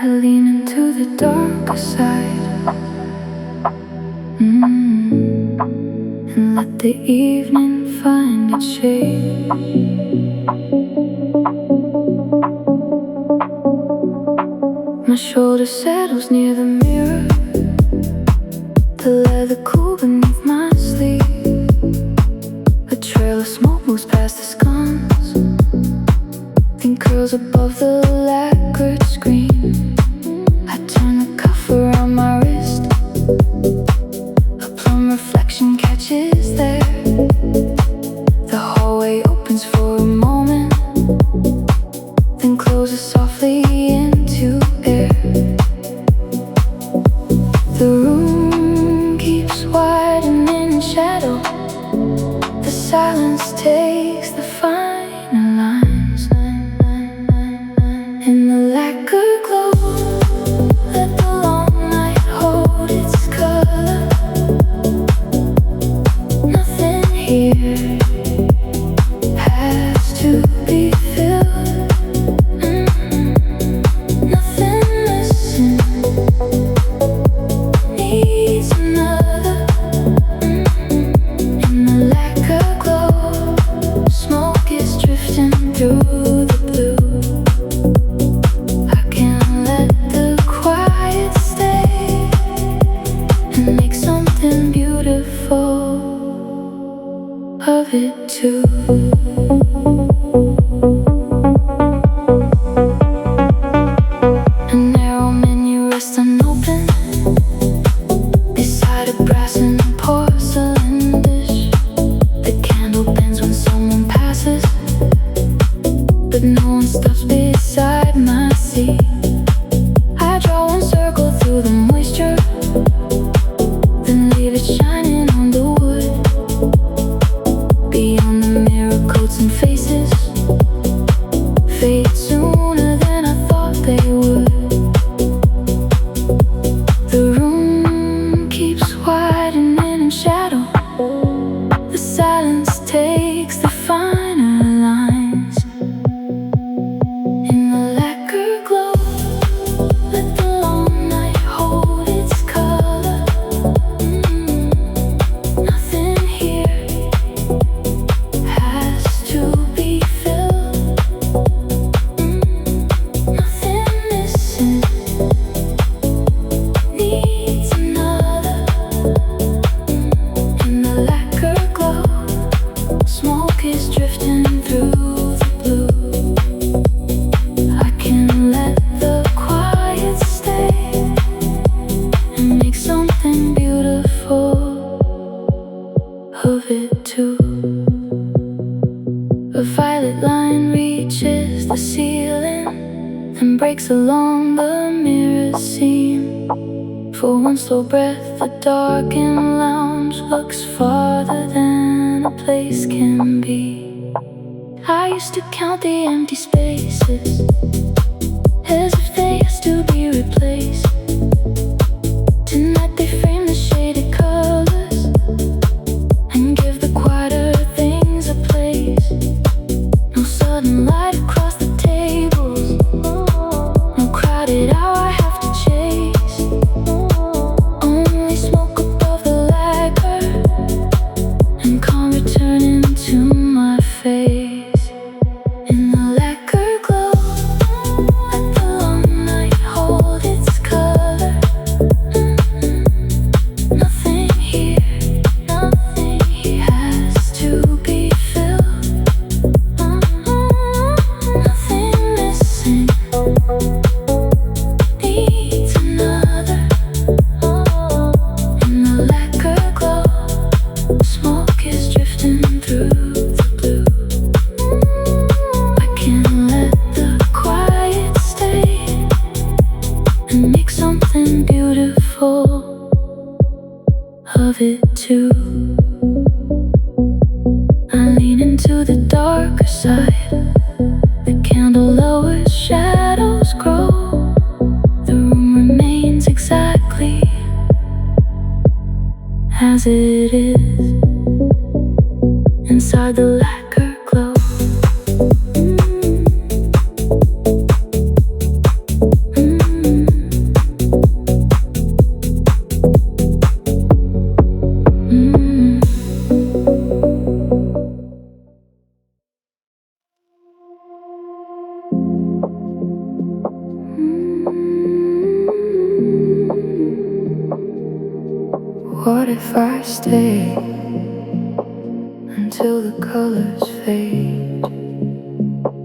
I lean into the darker side, and let the evening find its shade. My shoulder settles near the mirror, the leather cool beneath my sleeve. A trail of smoke moves past the scones, then curls above the lacquered screen. I turn the cuff around my wrist, a plum reflection catches there. The hallway opens for a moment, then closes softly into air. The room keeps widening in shadow, the silence takes the final lines. In the lacquer glow, let the long night hold its color. Nothing here has to be filled. Nothing missing needs another. In the lacquer glow, smoke is drifting through the blue. I can't let the quiet stay and make something beautiful of it too. A narrow menu rests unopened beside a brass and porcelain dish. The candle bends when someone passes, but no one stops beside my seat. I draw one circle through the moisture, then leave it shining on the wood. Beyond the mirror, coats and faces fade sooner than I thought they would. The room keeps widening in shadow, the silence takes the final lines. In the lacquer glow, let the long night hold its color. Nothing here has to be filled. Nothing missing needs another. In the lacquer glow, smoke is drifting through the blue. I can let the quiet stay and make something beautiful of it too. A violet line reaches the ceiling and breaks along the mirror seam. For one slow breath, the darkened lounge looks farther than a place can be. I used to count the empty spaces as if they used to be replaced. Tonight they frame the shaded colors and give the quieter things a place. No sudden light across the tables, no crowded hour I have to chase. Only smoke above the lacquer and calm returning to my face. In the lacquer glow, let the long night hold its color. Nothing here has to be filled. Nothing missing needs another. In the lacquer glow, smoke is drifting through the blue. I can't let the quiet stay and make something beautiful of it too. I lean into the darker side, the candle lowers, shadows grow. The room remains exactly as it is inside the lacquer glow. What if I stay until the colors fade?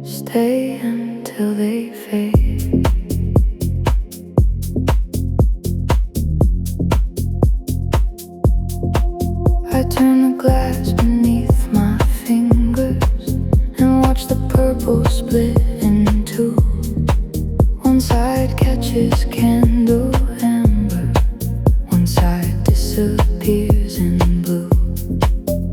Stay until they fade. I turn the glass beneath my fingers and watch the purple split in two. One side catches candle amber, one side disappears in blue.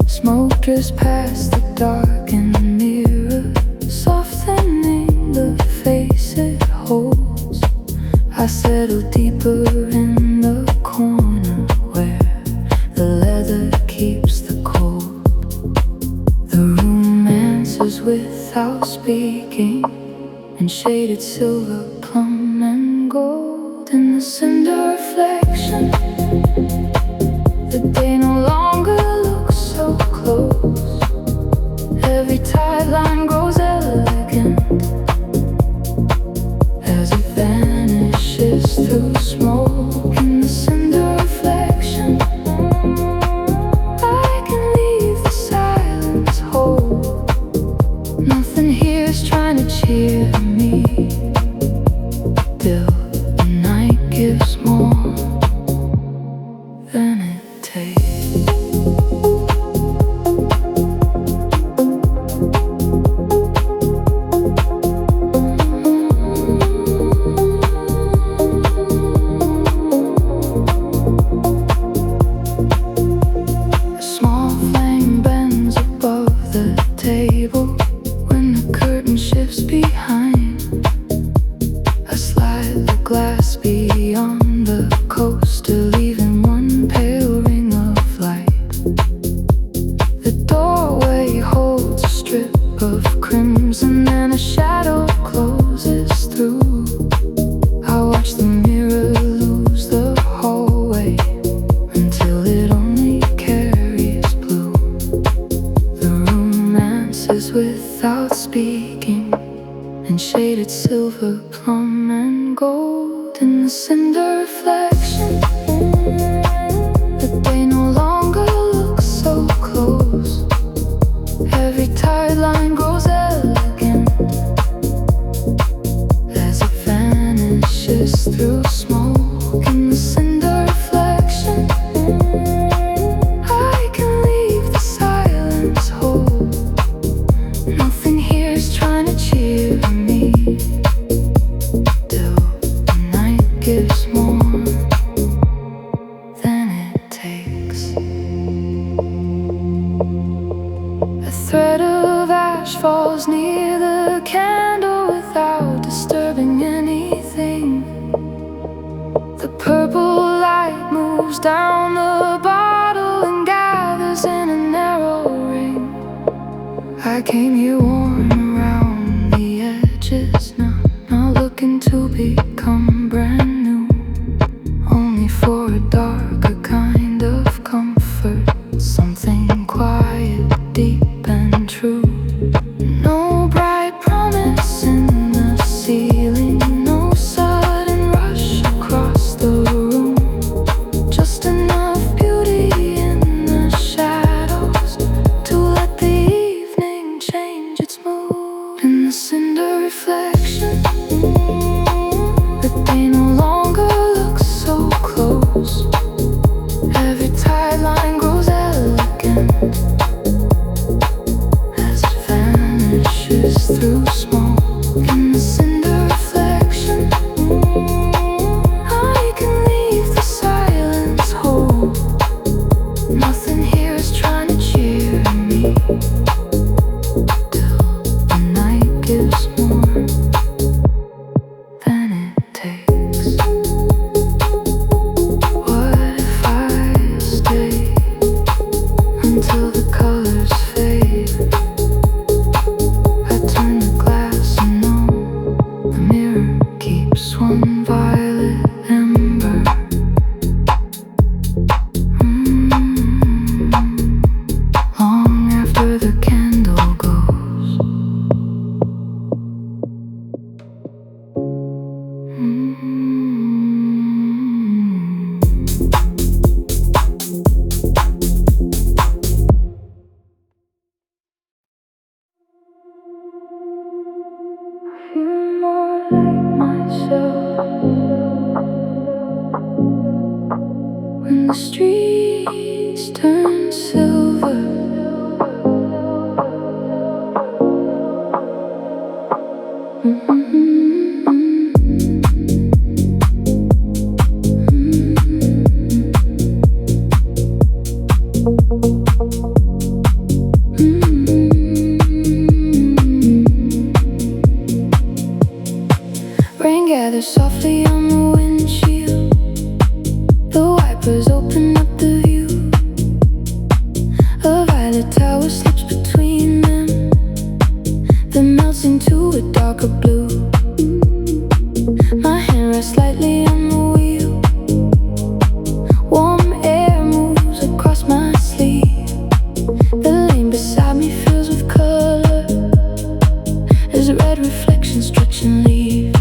Smoke drifts past the darkened mirror, softening the face it holds. I settle deeper in the corner where the leather keeps the cold. The room answers without speaking, in shaded silver, plum and gold. In the cinder reflection, the day no longer looks so close. Every tight line grows elegant as it vanishes through smoke. In the cinder reflection, I can leave the silence whole. Nothing here is trying to cheer me, till the night gives more than it takes. A small flame bends above the table when the curtain shifts behind. I slide the glass beyond the coaster, leaving one pale ring of light. The doorway holds a strip of crimson and a shadow closes through. I watch the mirror lose the hallway until it only carries blue. The room answers without speaking, in shaded silver, plum and gold. In the cinder reflection, the day no longer looks so close. Every tight line grows elegant as it vanishes through smoke. In the cinder reflection, I can leave the silence whole. Nothing here is trying to cheer me, till the night gives more than it takes. A thread of ash falls near the candle without disturbing anything. The purple light moves down the bottle and gathers in a narrow ring. I came here worn around the edges, not looking to become brand new, only for a darker kind of comfort, something quiet, deep and true. No bright promise in the ceiling, no sudden rush across the room, just enough beauty in the shadows to let the evening change its mood. In the cinder reflection, the day no longer looks so close. Every tight line grows elegant as it vanishes through smoke. In the cinder reflection, I can leave the silence whole. Nothing here is trying to cheer me, till the night gives more than it takes. What if I stay until the colors fade? I turn the glass Rain gathers softly on the windshield. The wipers open up the view. A violet tower slips between them, then melts into a darker blue. My hand rests lightly on the wheel. Warm air moves across my sleeve. The lane beside me fills with color as red reflections stretch and leave.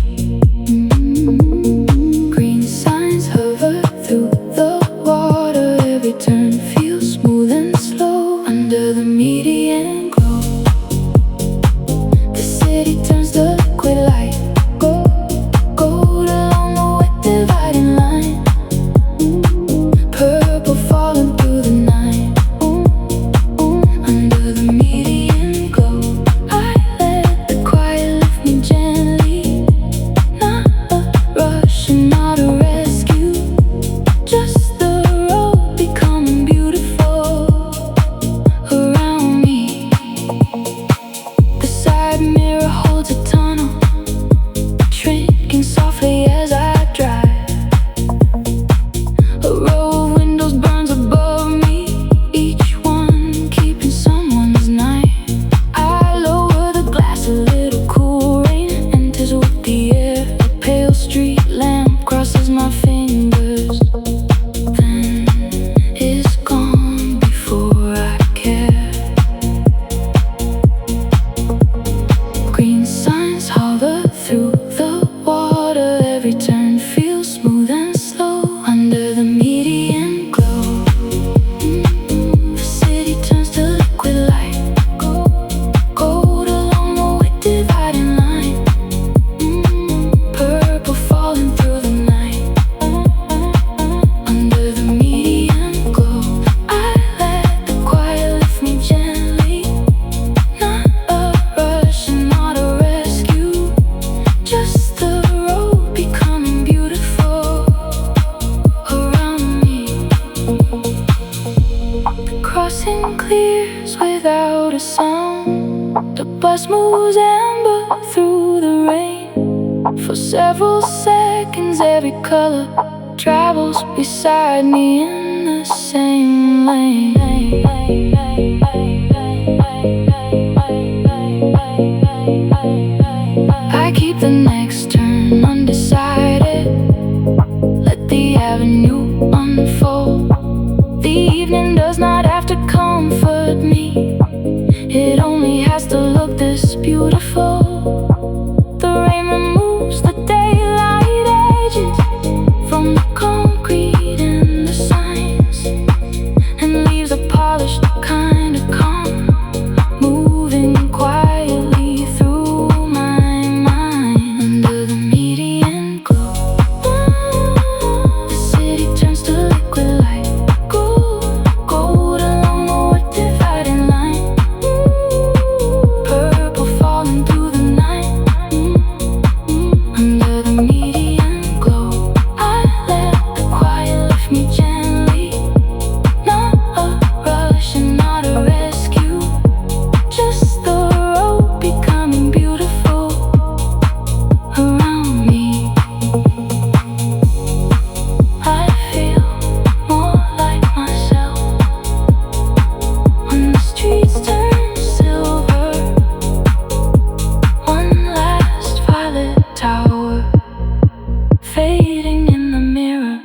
Green signs hover through the water. Every turn feels smooth and slow under the median glow. The city turns to liquid light, gold along the wet dividing line. Purple falling through the night. Under the median glow, I let the quiet lift me gently. Not a rush and not a rescue, just the road becoming beautiful around me. The side mirror holds a tunnel, shrinking softly as I drive. A row of windows burns above me, each one keeping someone's night. I lower the glass, a little cool rain enters with the air. A pale street lamp crosses my fingers, then is gone before I care. Green signs hover through the water. Every turn feels smooth and slow under the median glow. The city turns to liquid light, gold along the wet dividing line. Purple falling through the night. Under the median glow, I let the quiet lift me gently. Not a rush and not a rescue, just the road becoming beautiful around me. The crossing clears without a sound. The bus moves amber through the rain. For several seconds, every color travels beside me in the same lane. I keep the next turn undecided, let the avenue unfold. The evening does not have to comfort me, it only has to look this beautiful. The rain removes the daylight edges from the concrete and the signs, and leaves a polished kind of calm, moving quietly through my mind. Under the median glow, the city turns to liquid light, gold along the wet dividing line. Purple falling through the night. Under the median glow, I let the quiet lift me gently. Not a rush and not a rescue, just the road becoming beautiful around me. I feel more like myself when the streets turn silver. One last violet tower fading in the mirror.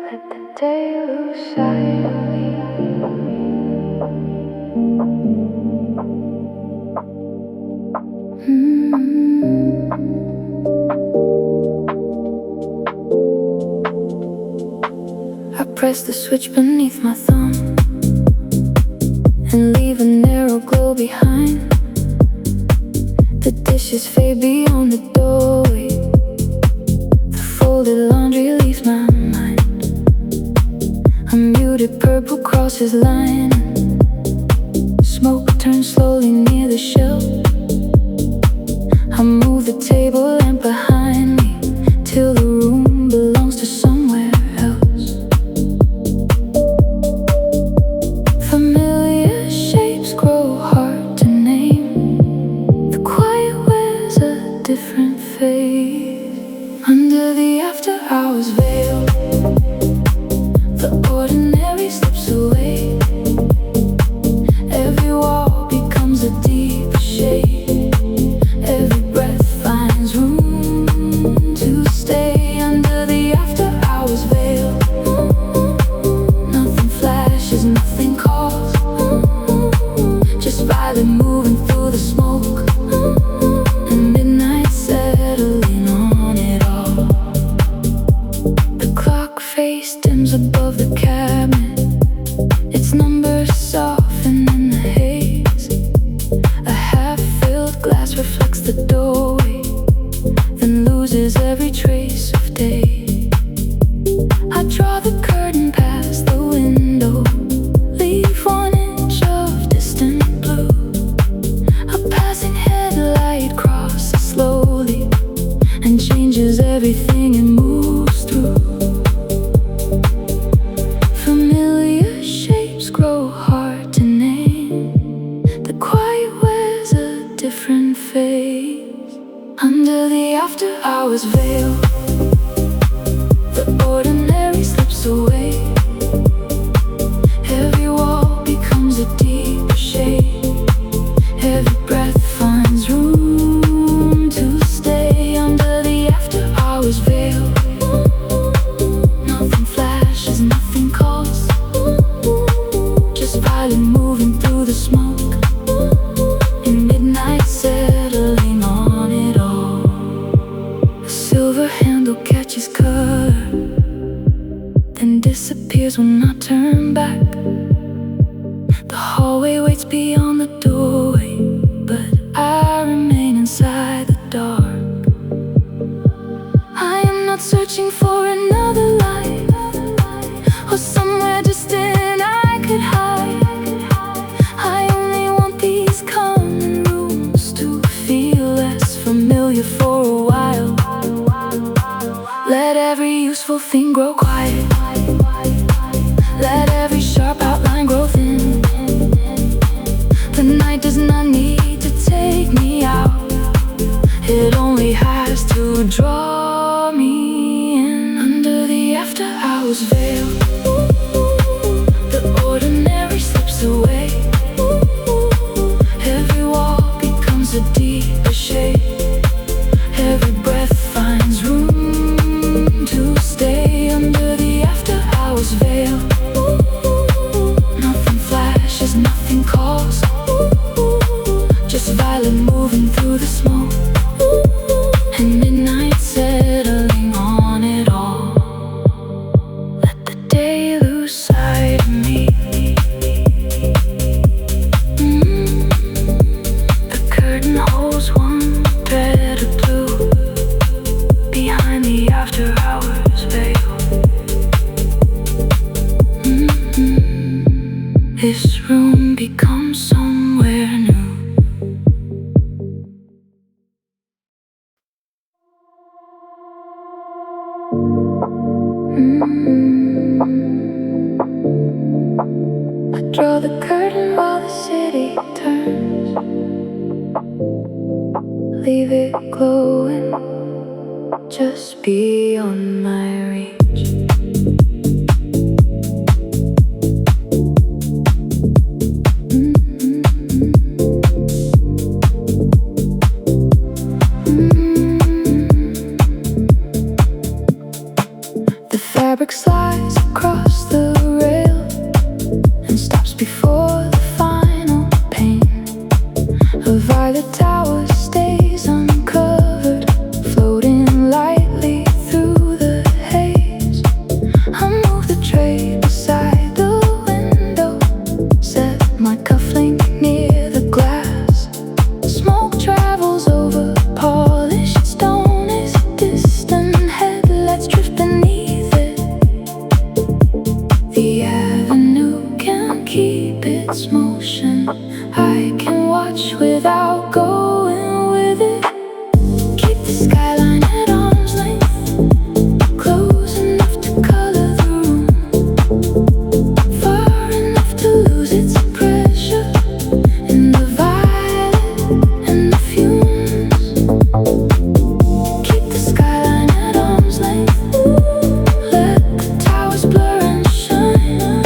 Let the day lose sight of me. I press the switch beneath my thumb and leave a narrow glow behind. The dishes fade beyond the doorway. The folded laundry leaves my mind. A muted purple who crosses line. Smoke turns slowly near the shelf. I move the table lamp behind me till the room belongs to somewhere else. Familiar shapes grow hard to name. The quiet wears a different face. Under the after-hours veil, the ordinary slips away. Every wall becomes a deeper shade. Every breath finds room to stay. Under the after-hours veil, nothing flashes, nothing calls, just violet moving through the smoke, and midnight settling on it all. The clock face dims above the cabinet, its numbers soften in the haze. A half-filled glass reflects the doorway, then loses every trace of day. I draw the curtain past the window, leave 1 inch of distant blue. A passing headlight crosses slowly and changes everything it moves through. Familiar shapes grow hard to name. The quiet wears a different face. Under the after-hours veil, the ordinary slips away. Every wall becomes a deeper shade. Every breath finds room to stay. Under the after-hours veil, nothing flashes, nothing calls, just violet moving through the smoke, and midnight settling on it all. A silver handle catches color, then disappears when I turn back. The hallway waits beyond the doorway, but I remain inside the dark. I am not searching for another light, or somewhere distant I could hide. I only want these common rooms to feel less familiar for a while. Let every useful thing grow quiet. Let every sharp outline grow thin. The night does not need to take me out. It only has to draw me in. Under the after-hours veil, the ordinary slips away. Every wall becomes a deeper shade. Every breath finds room to stay. Under the after-hours veil, nothing flashes, nothing calls, just violet moving through the smoke, and midnight settling on it all. Let the day lose sight of me. The curtain holds one thread of blue behind the after-hours veil. This room becomes somewhere new. I draw the curtain while the city turns, leave it glowing just beyond my reach. The fabric slides across the rail and stops before the final pane. A violet tower stays uncovered, floating lightly through the haze. I move the tray beside the window, set my cufflink near the glass. Smoke travels over polished stone as distant headlights drift beneath it. The avenue its motion. I can watch without going with it. Keep the skyline at arm's length, close enough to color the room, far enough to lose its pressure in the violet and the fumes. Keep the skyline at arm's length, let the towers blur and shine.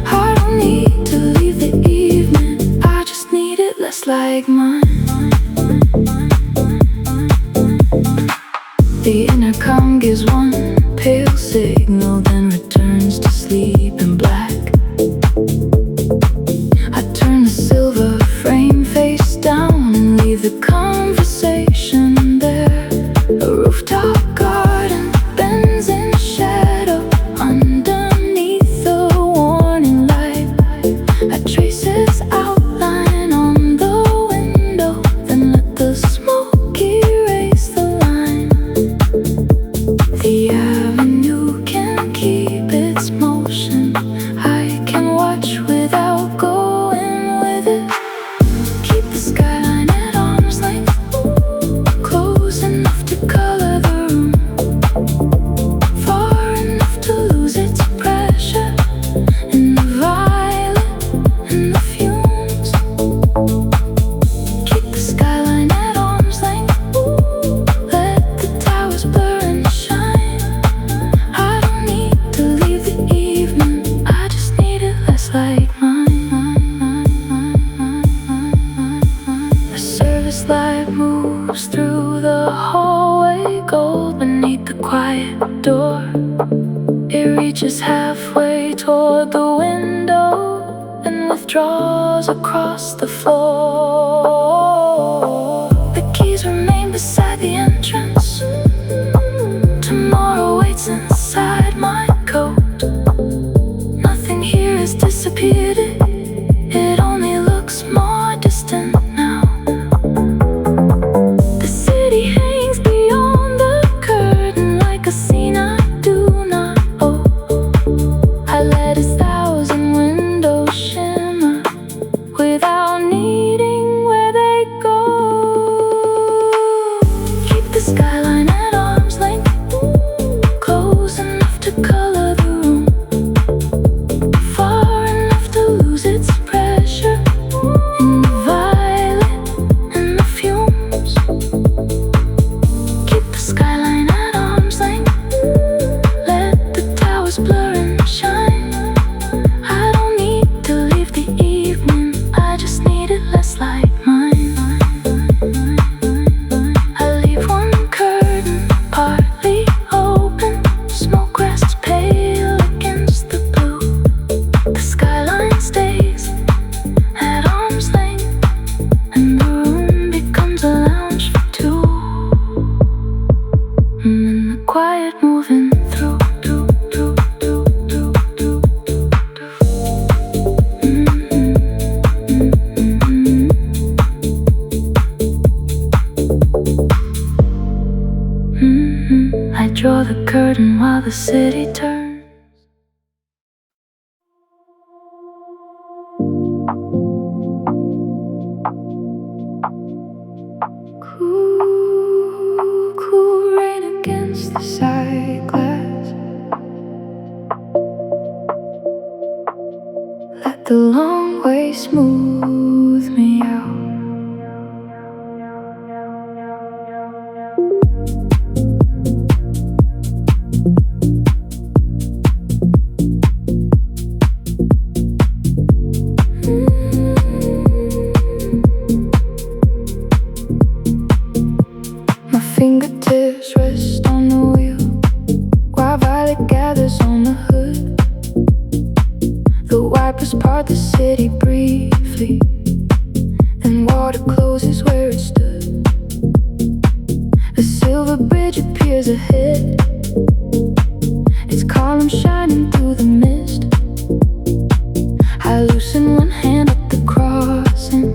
I don't need to leave the evening, I just need it less like mine. The intercom gives one pale signal, then returns to sleep in black. I turn the silver frame face down and leave the conversation there. A rooftop garden bends in shadow underneath the warning light. I trace its outline on the window, then let the smoke erase the line. The avenue can keep its motion, I can watch without going with it. Keep the skyline at arm's length, close enough to color the room, far enough to lose its pressure in the violet and the fumes. Keep the skyline at arm's length, let the towers blur and shine. I don't need to leave the evening, I just need it less like mine. The service light moves through the hallway, gold beneath the quiet door. It reaches halfway toward the window and withdraws across the floor. The keys remain beside the entrance. Tomorrow waits inside my coat. Nothing here has disappeared, it only looks more distant now. The city hangs beyond the curtain like a scene I do not owe. I let its thousand windows shimmer without needing where they go. Keep the skyline at arm's length, close enough to color the room, far enough to lose its pressure in the violet and the fumes. Keep the skyline at arm's length, let the towers blur and shine. I don't need to leave the evening, I just need it less like mine. I leave one curtain partly open, smoke rests pale against the blue. The skyline stays at arm's length, and the room becomes a lounge for two. And the quiet moving through. I draw the curtain while the city turns. Cool, cool rain against the side glass. Let the long way smooth me out. My fingertips rest on the wheel while violet gathers on the hood. The wipers part the city briefly, then water closes where it stood. A silver bridge appears ahead, its columns shining through the mist. I loosen one hand at the crossing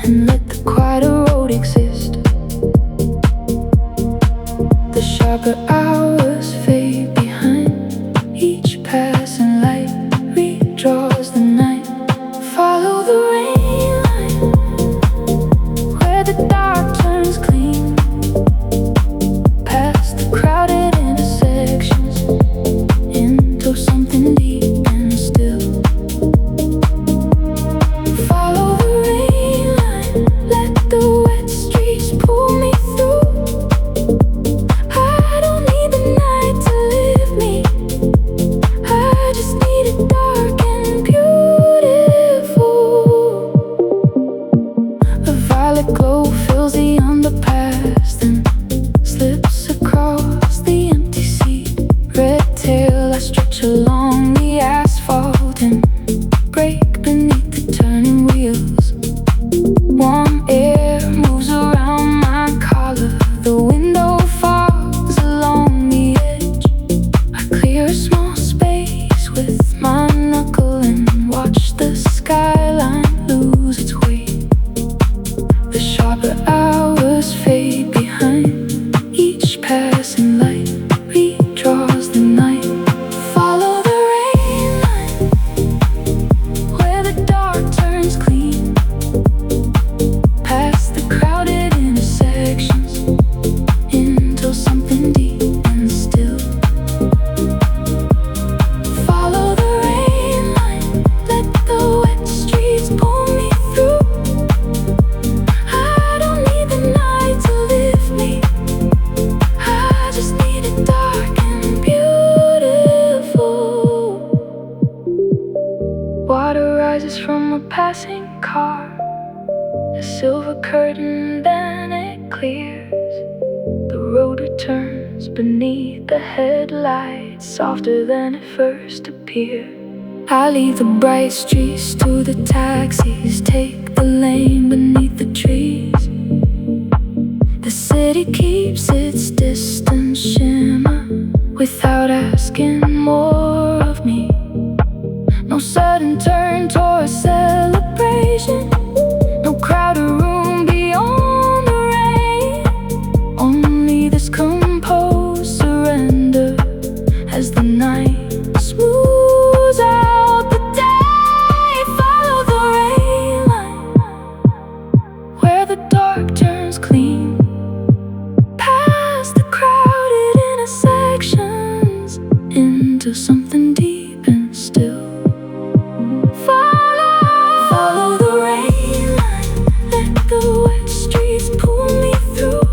and let the quieter road exist. The sharper hours fade behind, each passing light redraws the night. Water rises from a passing car, a silver curtain, then it clears. The road returns beneath the headlights, softer than it first appeared. I leave the bright streets to the taxis, take the lane beneath the trees. The city keeps its distance shimmer without asking more of me. No sudden turn toward celebration, no crowded room beyond the rain. Only this composed surrender as the night smooths out the day. Follow the rain line where the dark turns clean, past the crowded intersections into something deep and still. Follow the rain line, let the wet streets pull me through.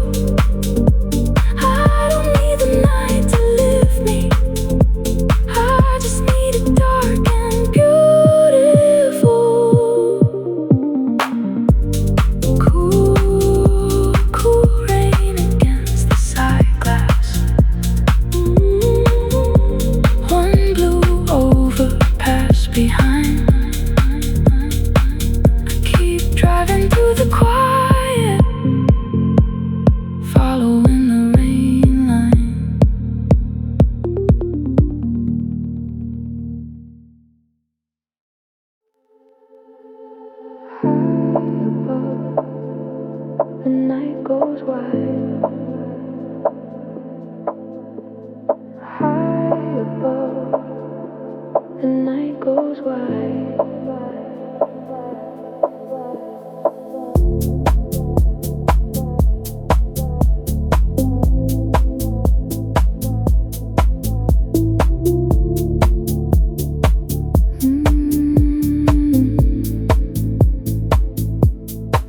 I don't need the night to lift me, I just need it dark and beautiful. Cool, cool rain against the side glass. One blue overpass behind. Driving through the quiet, following the rain line. High above, the night goes wide. High above, the night goes wide.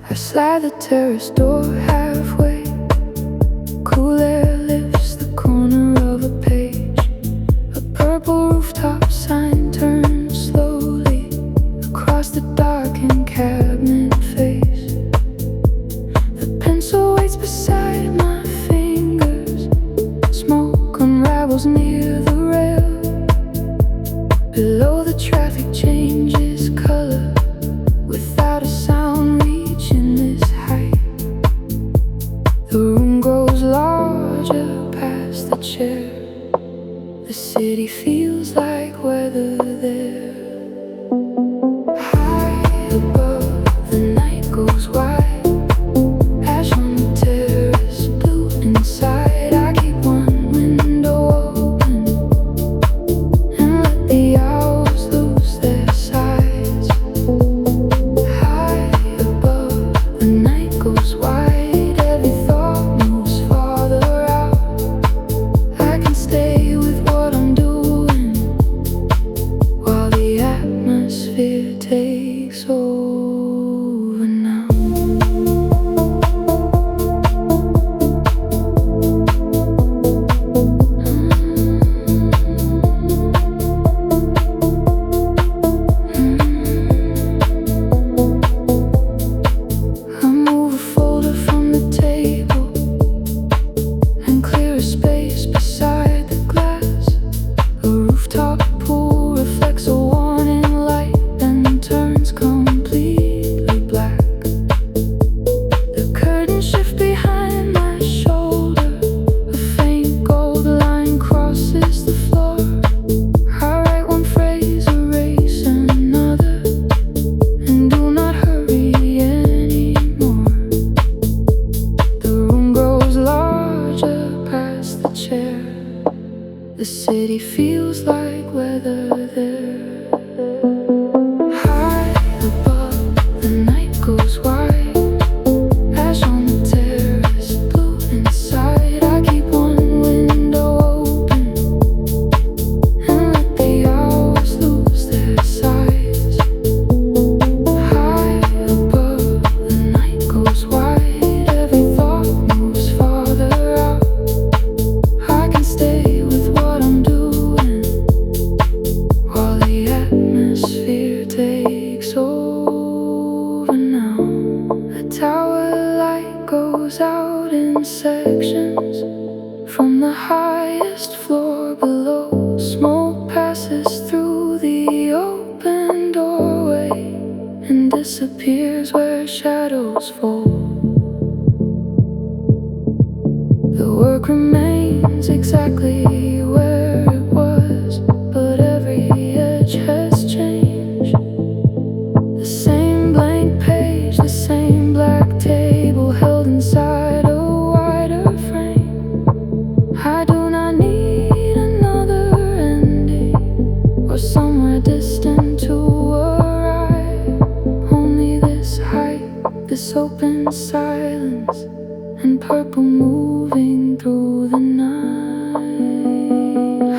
I slide the terrace door halfway. Cool air lifts the corner of a page. A purple rooftop sign turns slowly across the darkened cabinet face. The pencil waits beside my fingers. Smoke unravels near the rail. Below the traffic changes color without a sound reaching this height. The room grows larger past the chair. The city feels like weather there. High above, the night goes wide. Ash on the terrace, blue inside. I keep one window open and let the hours lose their size. High above, the night goes wide. Every thought moves farther out. I can stay with what I'm doing while the atmosphere takes over now. I move a folder from the table and clear a space beside the glass. A rooftop pool reflects a warning light and turns completely disappears where shadows fall. The work remains exactly where it was, but every edge has changed. The same blank page, the same black table held inside a wider frame. I do not need another ending or somewhere distant to arrive. Only this height, this open silence, and purple moving through the night.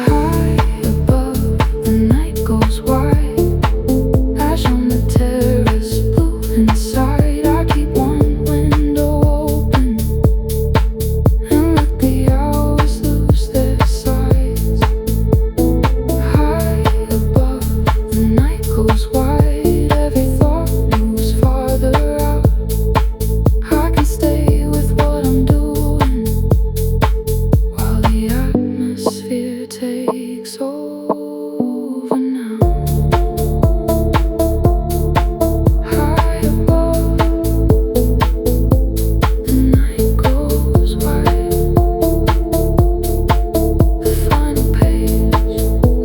High above, the night goes wide. Ash on the terrace, blue inside. I keep one window open and let the hours lose their size. High above, the night goes wide. Every thought moves farther out. I can stay with what I'm doing while the atmosphere takes over now. High above, the night goes wide. The final page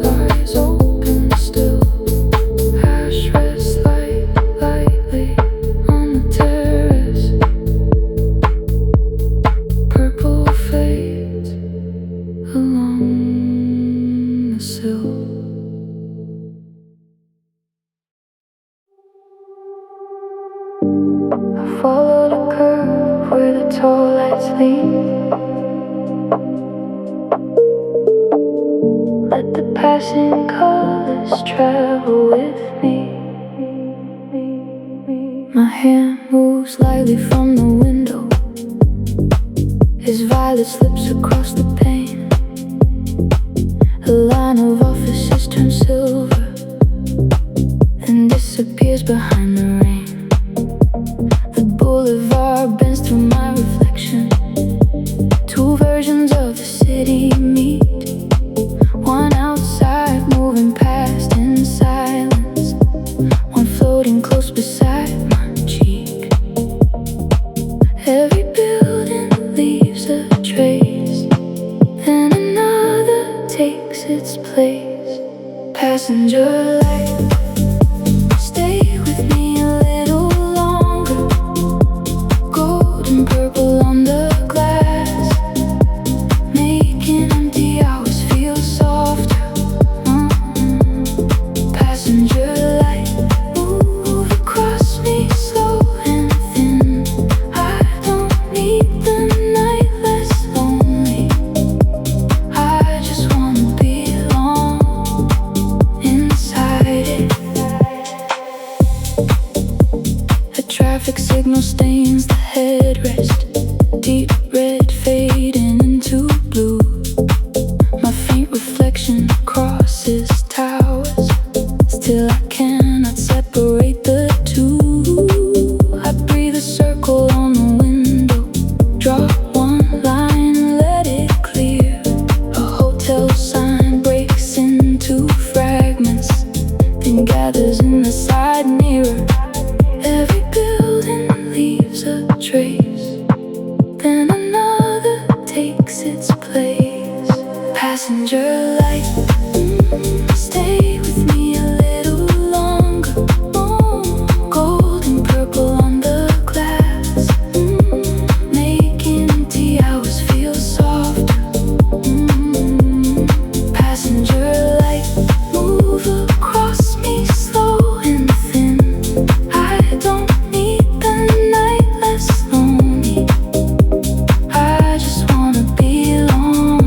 lies open still. Ash rests lightly on the terrace. Purple fades along the sill. I follow the curve where the tall lights lead. Let the passing colors travel with me. My hand moves lightly from the window as violet slips across the pane. A line of offices turns silver and disappears behind the rain. The boulevard bends through my reflection. Two versions of the city meet. One outside, moving past in silence. One floating close beside my cheek. Every building leaves a trace, then another takes its place. Passenger light, stay with me a little longer. Golden purple on the glass, making empty hours feel softer. Passenger light, move across me slow and thin. I don't need the night less lonely. I just wanna belong inside it. A traffic signal stains the headrest. Deep red fading into blue. My faint reflection crosses towers. Still I cannot separate the two. I breathe a circle on the window. Draw one line, let it clear. A hotel sign breaks into fragments, then gathers in the side mirror. Every building leaves a trace, then another takes its place. Passenger light, stay with me a little longer. Golden purple on the glass, making empty hours feel softer. Passenger light, move across me slow and thin. I don't need the night less lonely. I just wanna belong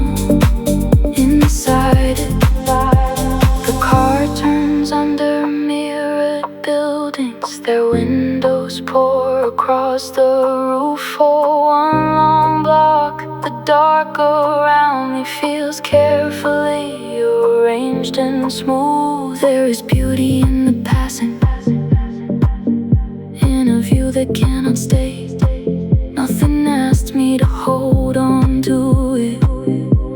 inside it. The car turns under mirrored buildings. Their windows pour across the roof for one long block. The dark around me feels carefully arranged and smooth. There is beauty in the passing, in a view that cannot stay. Nothing asked me to hold on to it.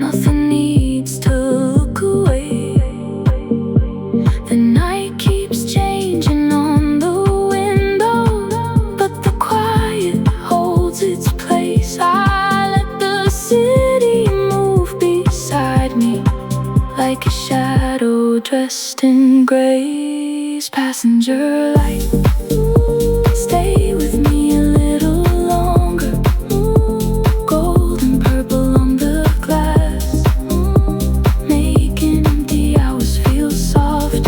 Nothing needs to look away. The night keeps changing on the wind. dressed in grays, passenger light. Stay with me a little longer. Gold and purple on the glass, making empty hours feel softer.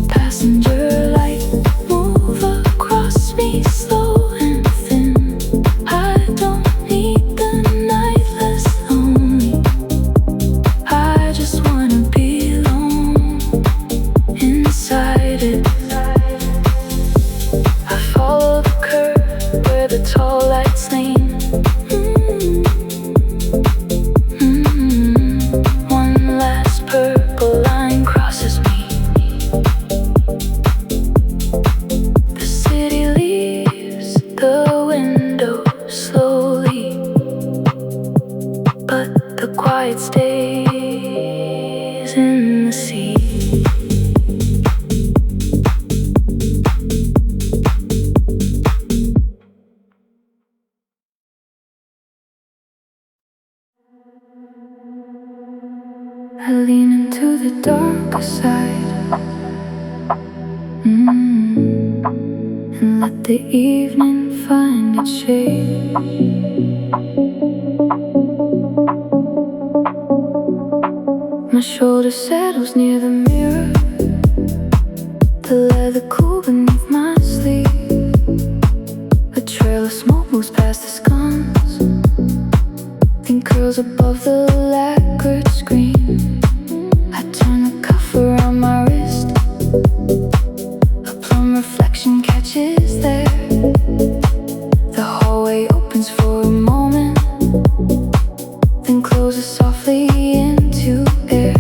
Passenger light, move across me slow and thin. I don't need the night less lonely. I just wanna be alone inside it. I follow the curve where the tall lights lean. One last purple line crosses me. The city leaves the window slowly, but the quiet stays in the sea. I lean into the darker side, and let the evening find its shade. My shoulder settles near the mirror, the leather cool beneath my sleeve. A trail of smoke moves past the scones, then curls above the lacquered screen. I turn the cuff around my wrist, a plum reflection catches there. The hallway opens for a moment, then closes softly into air.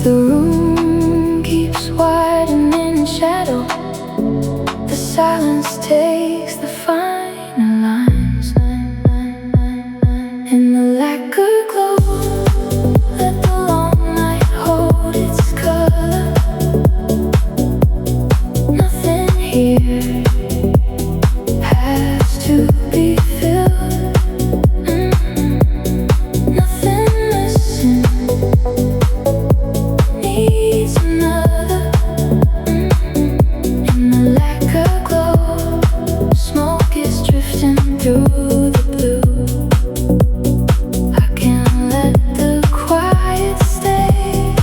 The room keeps widening in shadow. The silence takes the final lines. In the lacquer glow, let the long night hold its color. Nothing here has to be filled. Nothing missing needs another. In the lacquer glow, smoke is drifting through the blue. I can't let the quiet stay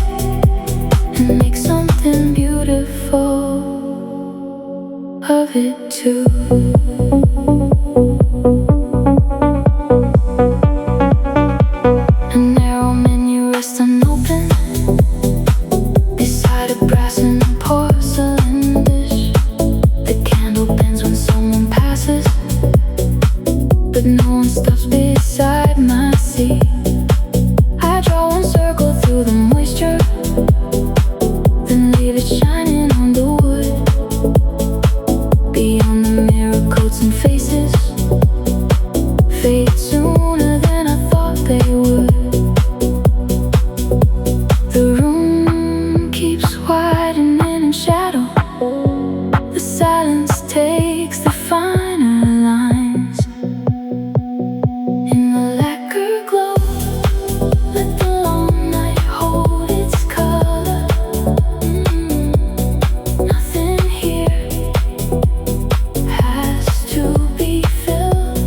and make something beautiful of it too. A narrow menu rests unopened beside a brass and porcelain dish. The candle bends when someone passes, but no one stops beside my seat. I draw one circle through the moisture, then leave it shining on the wood. Beyond the mirror, coats and faces fade sooner than I thought they would. The room keeps widening in shadow. The silence takes the final lines. In the lacquer glow, let the long night hold its color. Nothing here has to be filled.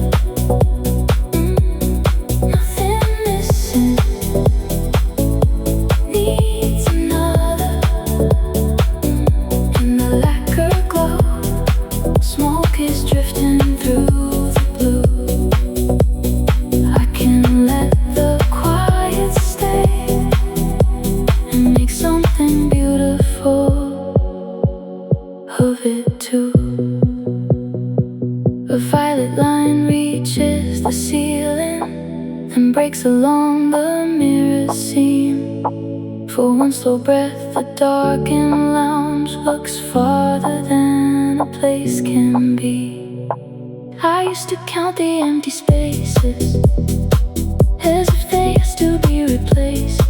Nothing missing needs another. In the lacquer glow, smoke is drifting through the blue. I can let the quiet stay and make something beautiful of it too. A violet line reaches the ceiling and breaks along the mirror seam. For one slow breath, the darkened lounge looks farther than a place can be. I used to count the empty spaces as if they asked to be replaced.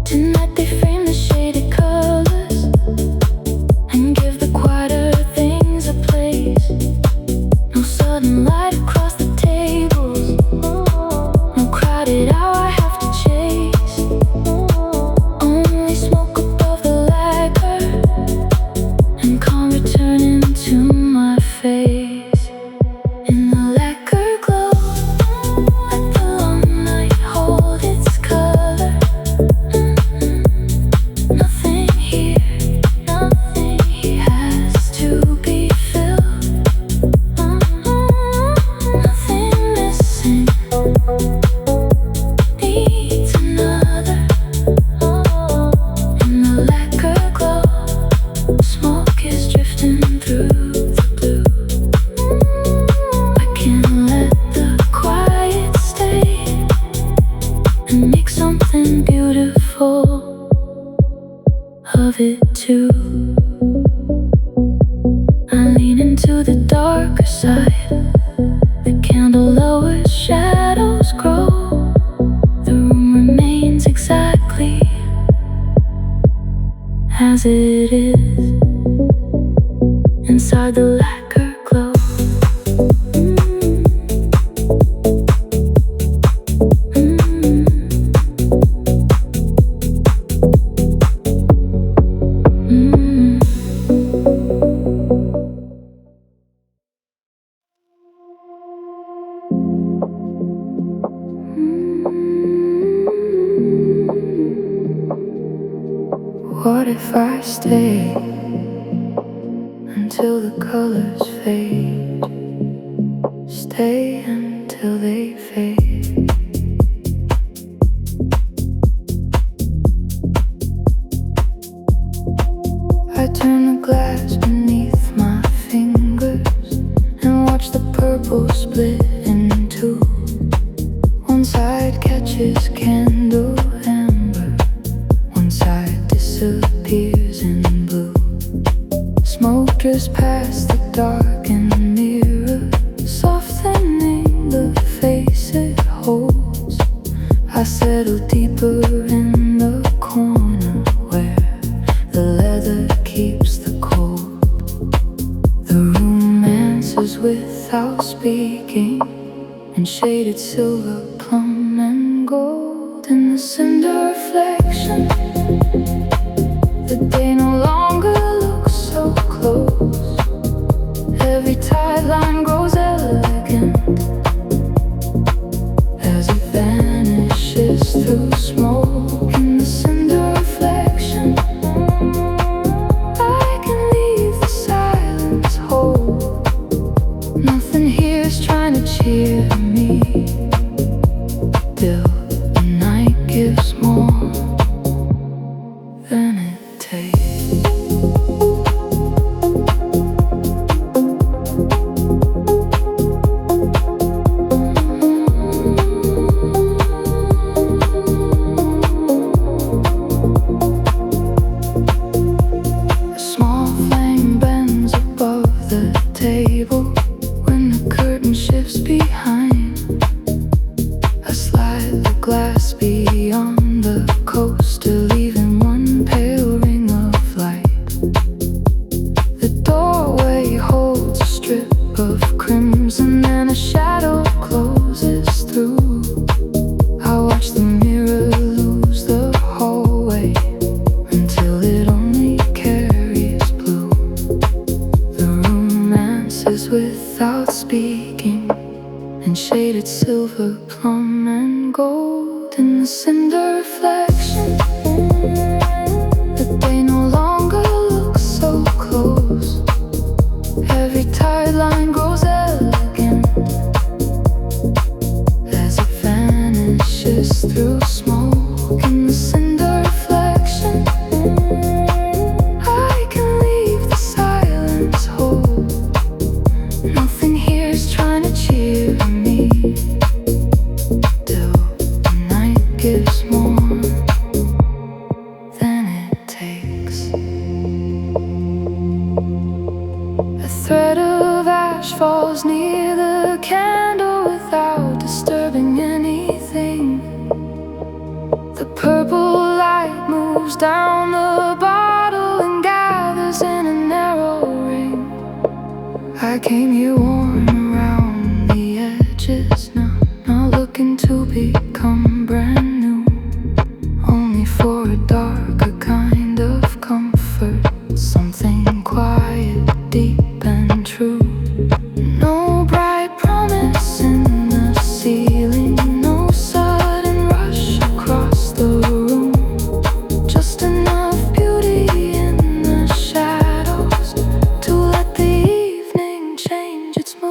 Tonight they frame the shaded colors and give the quieter things a place. No sudden light across the tables, no crowded hour I have to love it too. I lean into the darker side. The candle lowers, shadows grow. The room remains exactly as it is inside the lacquer glow. What if I stay until the colors fade? Stay until they fade. I turn the glass beneath my fingers and watch the purple split in two. One side catches candle amber, one side disappears in blue. Smoke drifts past the darkened mirror, softening the face it holds. I settle deeper in the corner where the leather keeps the cold. The room answers without speaking, in shaded silver, plum and gold. In the cinder reflection, the day no longer looks so close. Every tight line grows elegant as it vanishes through smoke. In the cinder reflection, I can leave the silence whole. Nothing here's trying to cheer me, till the night gives more than it takes. A small flame bends above the table when the curtain shifts behind. I slide the glass beyond the coaster, leaving one pale ring of light. The doorway holds a strip of crimson and a shadow closes through. I watch the mirror lose the hallway until it only carries blue. The room answers without speaking, in shaded silver, plum and gold. In the cinder reflection, the day no longer looks so close. Every tight line grows elegant as it vanishes through smoke. In the cinder reflection, I can leave the silence whole. Nothing here's trying to cheer me, till the night gives more than it takes. A thread of ash falls near the candle without disturbing anything. The purple light moves down the bottle and gathers in a narrow ring. I came here worn around the edges, not looking to become brand new, only for a darker kind of comfort, something quiet, deep and true. No bright promise in the ceiling, no sudden rush across the room, just enough beauty in the shadows to let the evening change its mood.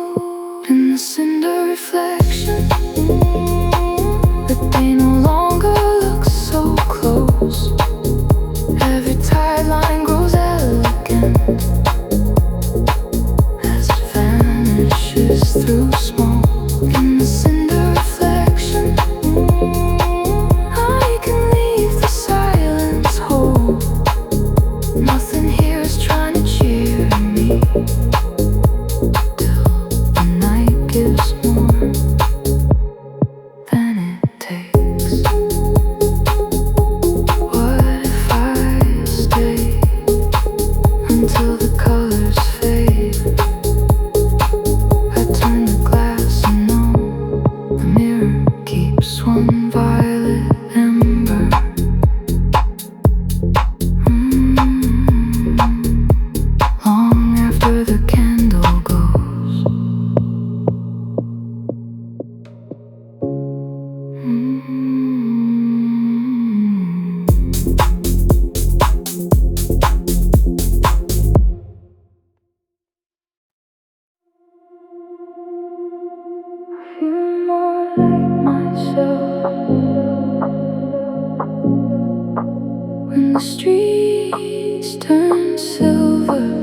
and the streets turn silver.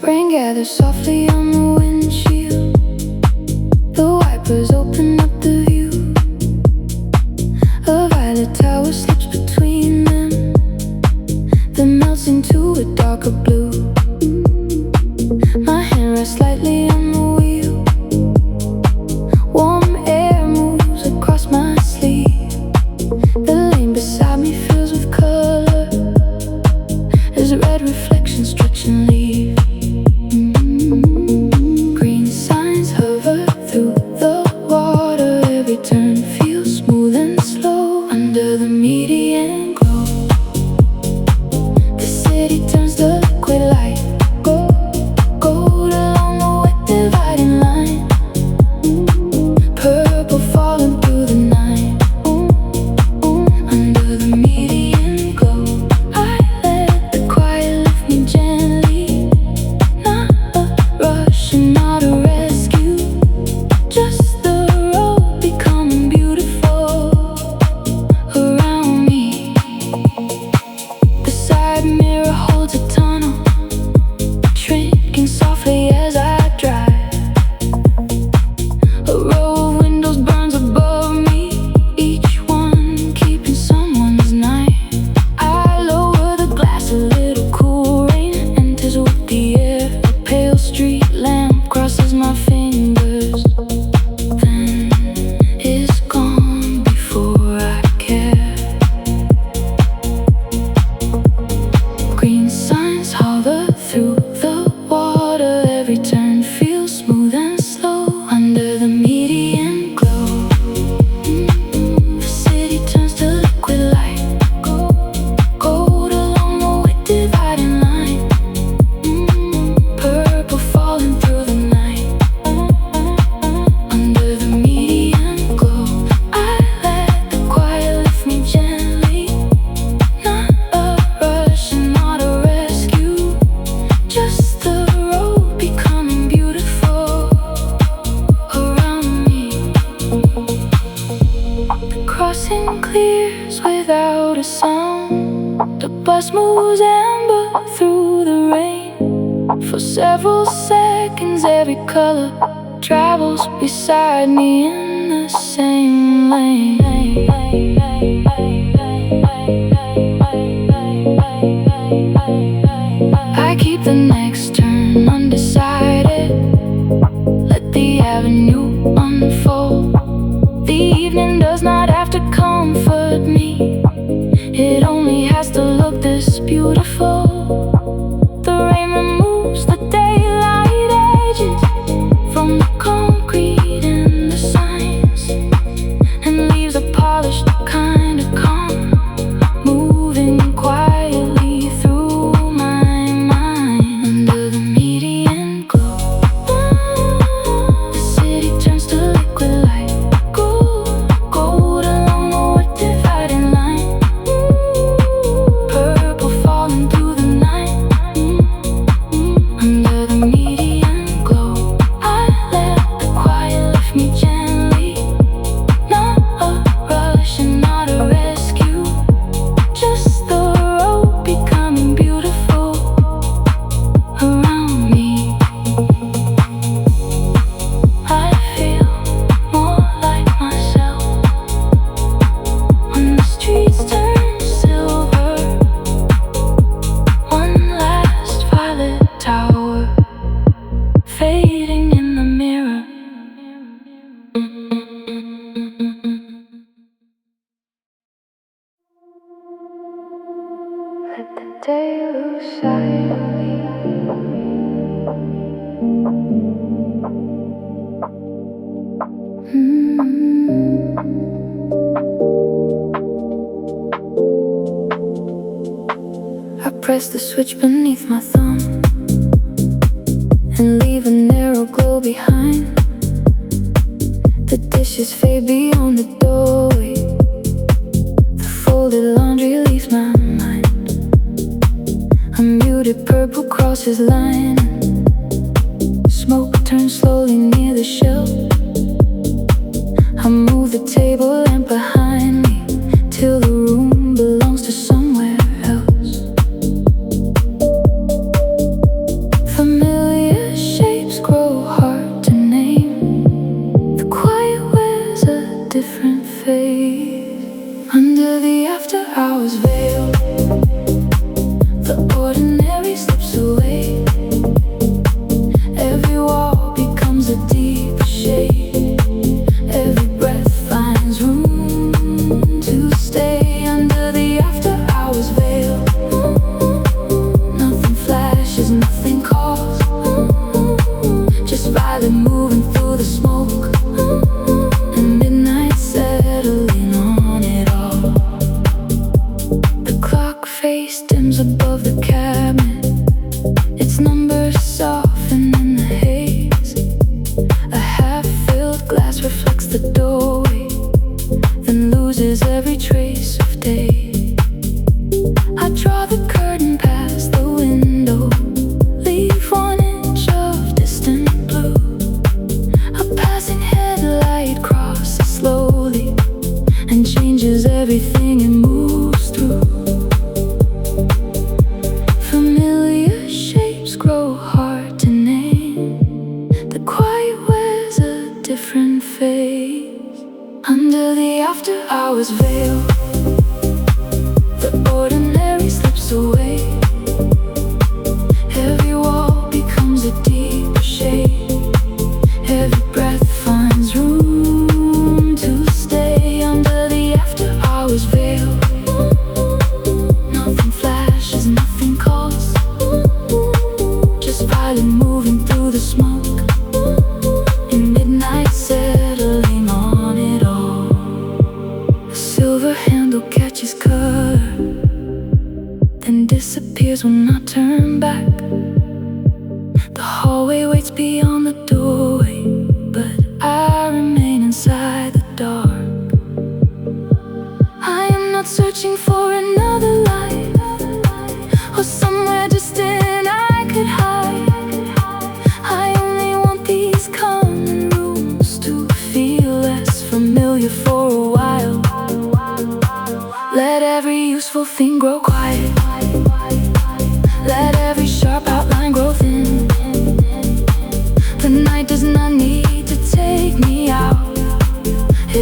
Rain gathers softly on the windshield. The wipers open up the view. A violet tower slips between them, then melts into a darker blue. My hand rests lightly on the wheel. Warm air moves across my sleeve. The lane beside me fills with color as red reflections stretch and leave. Green signs hover through the water. Every turn feels smooth and slow under the median glow. The city turns to liquid light, gold along the wet dividing line. Purple falling through the night. Under the median glow, I let the quiet lift me gently. Not a rush and not a rescue, just the road becoming beautiful around me. The side mirror holds a tunnel, shrinking softly as I drive. A row of windows burns above me, each one keeping someone's night. I lower the glass, a little cool rain enters with the air. A pale street lamp crosses my fingers, then is gone before I care. Green signs hover through the water. Every turn feels smooth and slow under the median glow. The city turns to liquid light, gold along the wet dividing line. Purple falling through the night. Under the median glow, I let the quiet lift me gently. Not a rush and not a rescue, just the road becoming beautiful around me. The crossing clears without a sound. The bus moves amber through the rain. For several seconds every color travels beside me in the same lane. I keep the next turn undecided, let the avenue unfold. The evening does not have to comfort me, it only has to look this beautiful. The rain removes the daylight edges from the concrete and the signs, and leaves a polished kind of calm, moving quietly through my mind. Under the median glow, the city turns to liquid light, gold along the wet dividing line. Purple falling through the night. Under the median glow, I let the quiet lift me gently. Not a rush and not a rescue, just the road becoming beautiful around me. I feel more like myself when the streets turn silver. One last violet tower fading in the mirror. Let the day lose sight of me. I press the switch beneath my thumb and leave a narrow glow behind. The dishes fade beyond the doorway. The folded laundry leaves my mind. A muted purple crosses line. Smoke turns slowly near the shelf. I move the table lamp behind me till the room belongs to somewhere else. Familiar shapes grow hard to name. The quiet wears a different face. Under the after-hours veil, the ordinary slips away. Every wall becomes a deeper shade. Every breath finds room to stay. Under the after-hours veil, nothing flashes, nothing calls. Just violet moving through the smoke, and midnight settling on it all. The clock face dims above the cabinet. Its numbers soften in the haze. A half-filled glass reflects the doorway, then loses every trace of day. I draw the curtain past the window, leave 1 inch of distant blue. A passing headlight crosses slowly and changes everything it moves through. Familiar shapes grow hard to name. The quiet wears a different face. Under the after-hours veil, the ordinary slips away. Every wall becomes a deeper shade. Every breath finds room to stay. Under the after-hours veil, nothing flashes, nothing calls. Just violet moving through the smoke, and midnight settling on it all. A silver handle catches color, then disappears when I turn back. The hallway waits beyond the doorway, but I remain inside the dark. I am not searching for another light, or somewhere distant I could hide. I only want these common rooms to feel less familiar for a while. Let every useful thing grow quiet. Let every sharp outline grow thin. The night does not need to take me out.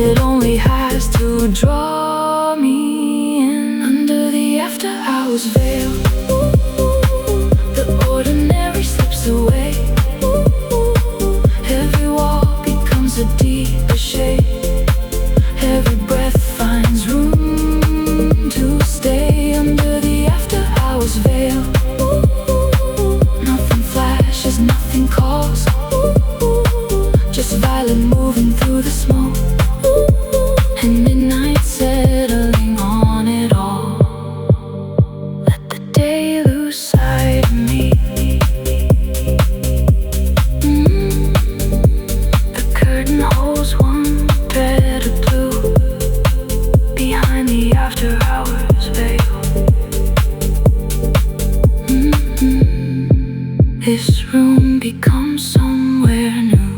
It only has to draw me in. Under the after-hours veil, the ordinary slips away. Every wall becomes a deeper shade. Every breath finds room to stay. Under the after-hours veil, nothing flashes, nothing calls. Just violet moving through the smoke, and midnight settling on it all. Let the day lose sight of me. The curtain holds one thread of blue behind the after-hours veil. This room becomes somewhere new.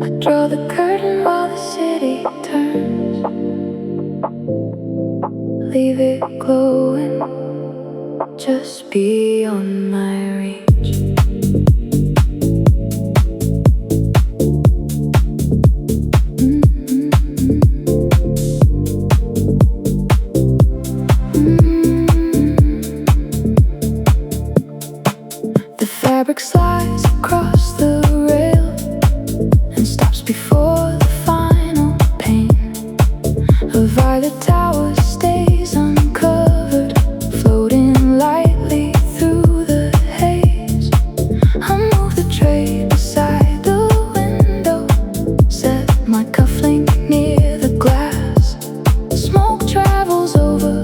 I draw the curtain while the city turns. Leave it glowing just beyond my reach. The fabric slides across the rail and stops before the final pane. A violet tower stays uncovered, floating lightly through the haze. I move the tray beside the window, set my cufflink near the glass. Smoke travels over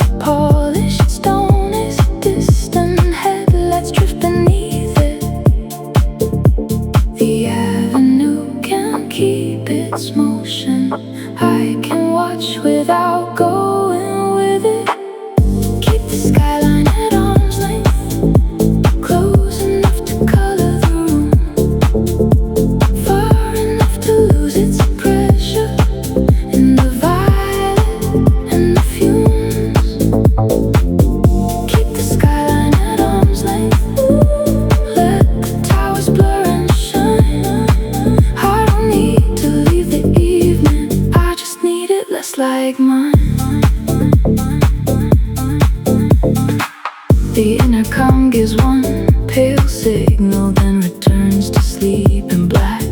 intercom gives one pale signal, then returns to sleep in black.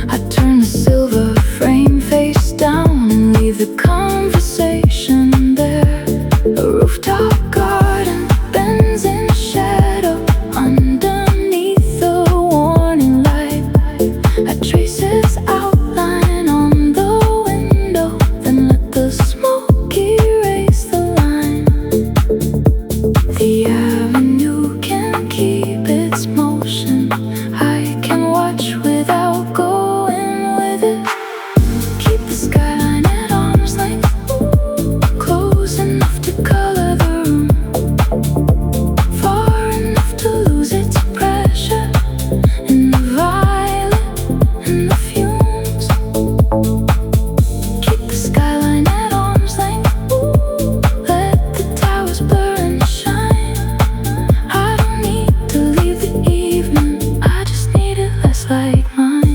I turn the silver frame face down and leave the conversation there. A rooftop garden bends in shadow underneath the warning light. I trace its outline on the window, then let the smoky erase the line. The avenue can keep its motion. I can watch without going with it. Keep the skyline at arm's length, close enough to color the room, far enough to lose its pressure in the violet and the fumes. Keep the skyline at arm's length, let the towers blur and shine. I don't need to leave the evening, I just need it less like mine.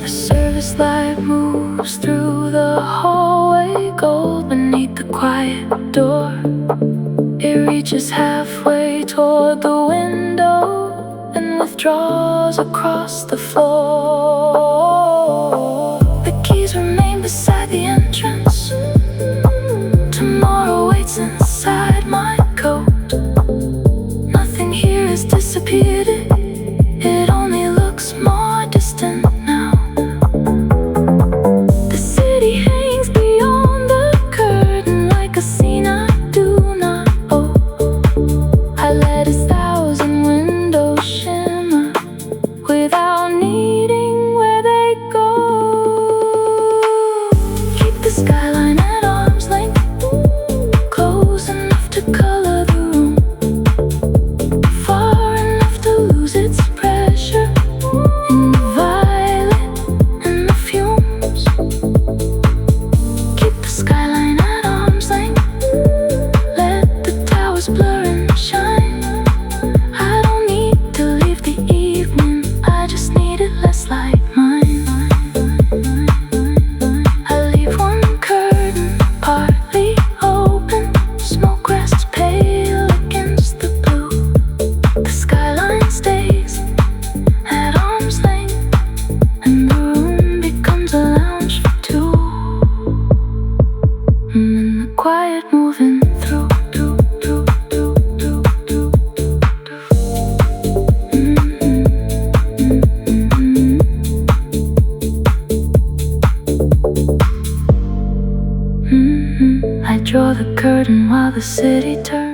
The service light moves through the hallway, gold beneath the quiet door. It reaches halfway toward the window and withdraws across the floor. The keys remain beside the entrance. Tomorrow waits inside my coat. Nothing here has disappeared, it only looks more distant now. The city hangs beyond the curtain like a scene I do not owe. I let 1,000 windows shimmer without needing where they go. Keep the skyline at arm's length, close enough to color the room, far enough to lose its pressure in the violet and the fumes. Keep the skyline at arm's length, let the towers blur and shine. I don't need to leave the evening, I just need it less like mine. I leave one curtain partly open, smoke rests pale against the blue. The skyline stays at arm's length, and the room becomes a lounge for two. And then the quiet moving through. I draw the curtain while the city turns.